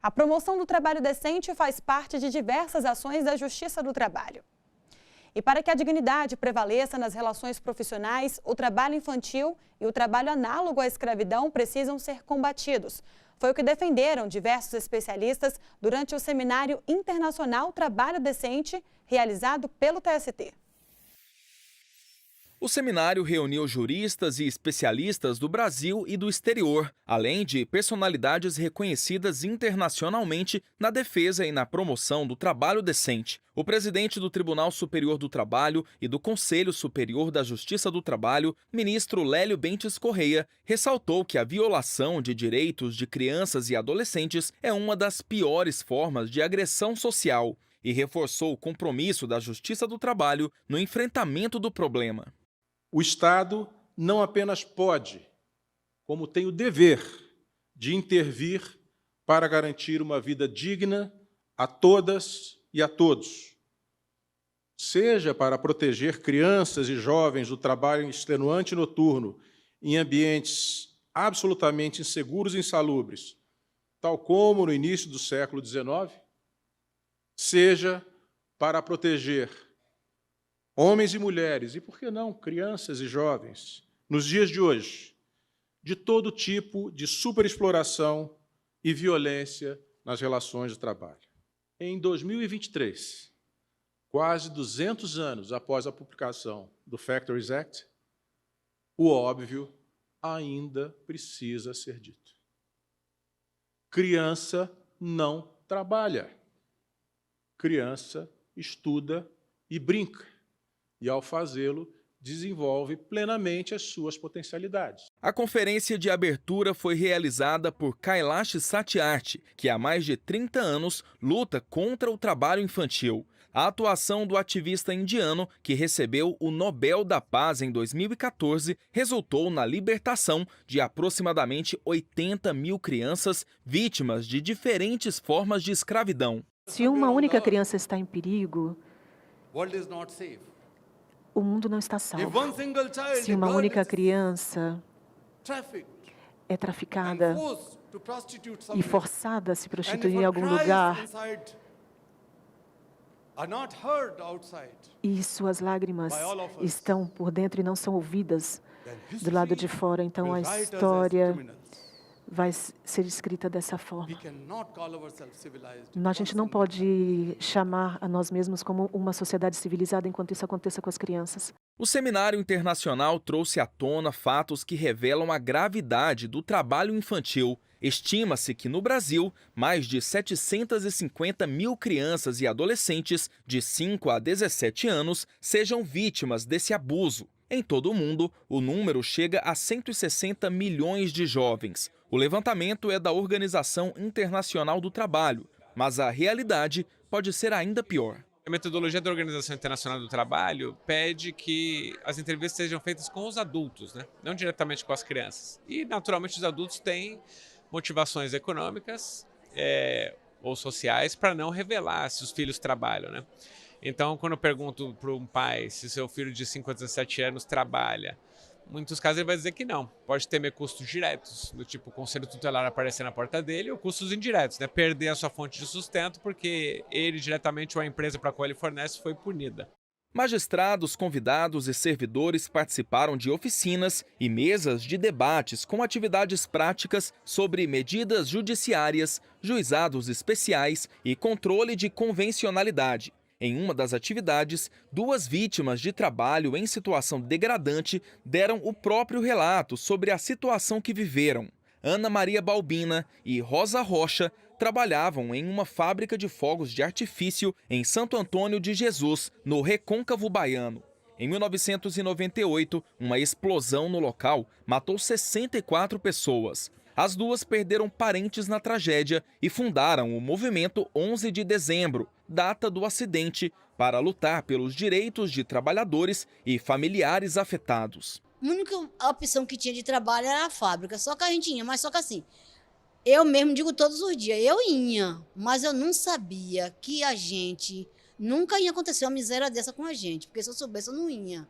A promoção do trabalho decente faz parte de diversas ações da Justiça do Trabalho. E para que a dignidade prevaleça nas relações profissionais, o trabalho infantil e o trabalho análogo à escravidão precisam ser combatidos. Foi o que defenderam diversos especialistas durante o Seminário Internacional Trabalho Decente, realizado pelo TST. O seminário reuniu juristas e especialistas do Brasil e do exterior, além de personalidades reconhecidas internacionalmente na defesa e na promoção do trabalho decente. O presidente do Tribunal Superior do Trabalho e do Conselho Superior da Justiça do Trabalho, ministro Lélio Bentes Correia, ressaltou que a violação de direitos de crianças e adolescentes é uma das piores formas de agressão social e reforçou o compromisso da Justiça do Trabalho no enfrentamento do problema. O Estado não apenas pode, como tem o dever de intervir para garantir uma vida digna a todas e a todos, seja para proteger crianças e jovens do trabalho extenuante noturno em ambientes absolutamente inseguros e insalubres, tal como no início do século XIX, seja para proteger homens e mulheres, e por que não crianças e jovens, nos dias de hoje, de todo tipo de superexploração e violência nas relações de trabalho. Em 2023, quase 200 anos após a publicação do Factories Act, o óbvio ainda precisa ser dito. Criança não trabalha. Criança estuda e brinca. E, ao fazê-lo, desenvolve plenamente as suas potencialidades. A conferência de abertura foi realizada por Kailash Satyarthi, que há mais de 30 anos luta contra o trabalho infantil. A atuação do ativista indiano, que recebeu o Nobel da Paz em 2014, resultou na libertação de aproximadamente 80 mil crianças vítimas de diferentes formas de escravidão. Se uma única criança está em perigo, o mundo não está salvo. Se uma única criança é traficada e forçada a se prostituir em algum lugar, e suas lágrimas estão por dentro e não são ouvidas do lado de fora, então a história vai ser escrita dessa forma. A gente não pode chamar a nós mesmos como uma sociedade civilizada enquanto isso aconteça com as crianças. O Seminário Internacional trouxe à tona fatos que revelam a gravidade do trabalho infantil. Estima-se que no Brasil, mais de 750 mil crianças e adolescentes de 5 a 17 anos sejam vítimas desse abuso. Em todo o mundo, o número chega a 160 milhões de jovens. O levantamento é da Organização Internacional do Trabalho, mas a realidade pode ser ainda pior. A metodologia da Organização Internacional do Trabalho pede que as entrevistas sejam feitas com os adultos, né? Não diretamente com as crianças. E, naturalmente, os adultos têm motivações econômicas ou sociais para não revelar se os filhos trabalham, né? Então, quando eu pergunto para um pai se seu filho de 5 a 17 anos trabalha, em muitos casos ele vai dizer que não. Pode ter custos diretos, do tipo o conselho tutelar aparecer na porta dele, ou custos indiretos, né? Perder a sua fonte de sustento porque ele diretamente ou a empresa para a qual ele fornece foi punida. Magistrados, convidados e servidores participaram de oficinas e mesas de debates com atividades práticas sobre medidas judiciárias, juizados especiais e controle de convencionalidade. Em uma das atividades, 2 vítimas de trabalho em situação degradante deram o próprio relato sobre a situação que viveram. Ana Maria Balbina e Rosa Rocha trabalhavam em uma fábrica de fogos de artifício em Santo Antônio de Jesus, no Recôncavo Baiano. Em 1998, uma explosão no local matou 64 pessoas. As duas perderam parentes na tragédia e fundaram o movimento 11 de dezembro, data do acidente, para lutar pelos direitos de trabalhadores e familiares afetados. A única opção que tinha de trabalho era a fábrica, só que a gente ia, mas só que assim, eu mesmo digo todos os dias, eu ia, mas eu não sabia que a gente, nunca ia acontecer uma miséria dessa com a gente, porque se eu soubesse eu não ia.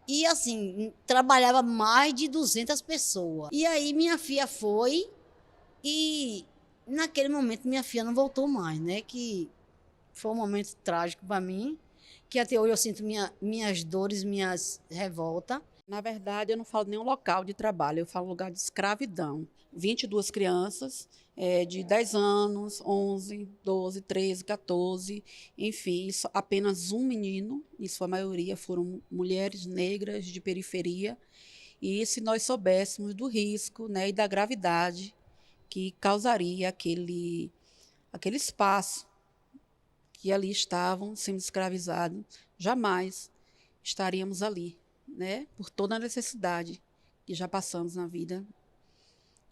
E assim, trabalhava mais de 200 pessoas. E aí minha filha foi e Naquele momento, minha filha não voltou mais, né? Que foi um momento trágico para mim, que até hoje eu sinto minhas dores, minhas revoltas. Na verdade, eu não falo nenhum local de trabalho, eu falo lugar de escravidão. 22 crianças de 10 anos, 11, 12, 13, 14, enfim, apenas um menino, em sua maioria foram mulheres negras de periferia. E se nós soubéssemos do risco, né, e da gravidade que causaria aquele espaço que ali estavam sendo escravizados, jamais estaríamos ali, né? Por toda a necessidade que já passamos na vida.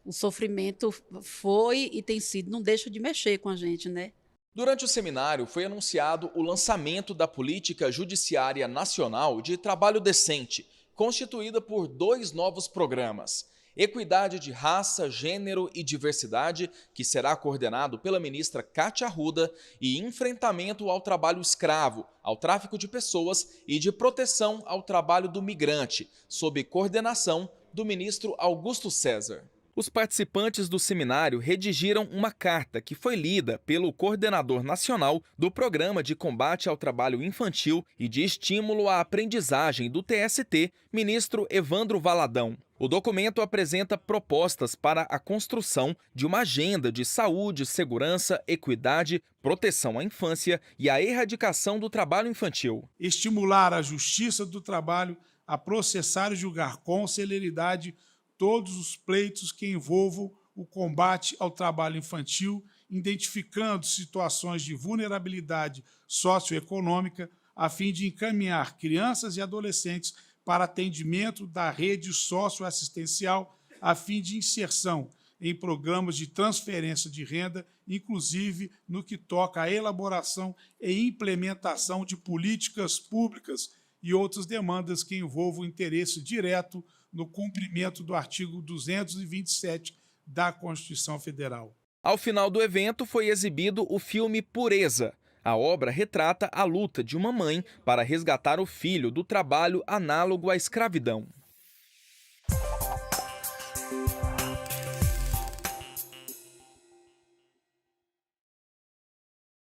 O sofrimento foi e tem sido, não deixa de mexer com a gente, né? Durante o seminário foi anunciado o lançamento da Política Judiciária Nacional de Trabalho Decente, constituída por 2 novos programas. Equidade de Raça, Gênero e Diversidade, que será coordenado pela ministra Kátia Arruda, e Enfrentamento ao Trabalho Escravo, ao Tráfico de Pessoas e de Proteção ao Trabalho do Migrante, sob coordenação do ministro Augusto César. Os participantes do seminário redigiram uma carta que foi lida pelo coordenador nacional do Programa de Combate ao Trabalho Infantil e de Estímulo à Aprendizagem do TST, ministro Evandro Valadão. O documento apresenta propostas para a construção de uma agenda de saúde, segurança, equidade, proteção à infância e a erradicação do trabalho infantil. Estimular a Justiça do Trabalho a processar e julgar com celeridade todos os pleitos que envolvam o combate ao trabalho infantil, identificando situações de vulnerabilidade socioeconômica, a fim de encaminhar crianças e adolescentes para atendimento da rede socioassistencial, a fim de inserção em programas de transferência de renda, inclusive no que toca à elaboração e implementação de políticas públicas e outras demandas que envolvam interesse direto no cumprimento do artigo 227 da Constituição Federal. Ao final do evento foi exibido o filme Pureza. A obra retrata a luta de uma mãe para resgatar o filho do trabalho análogo à escravidão.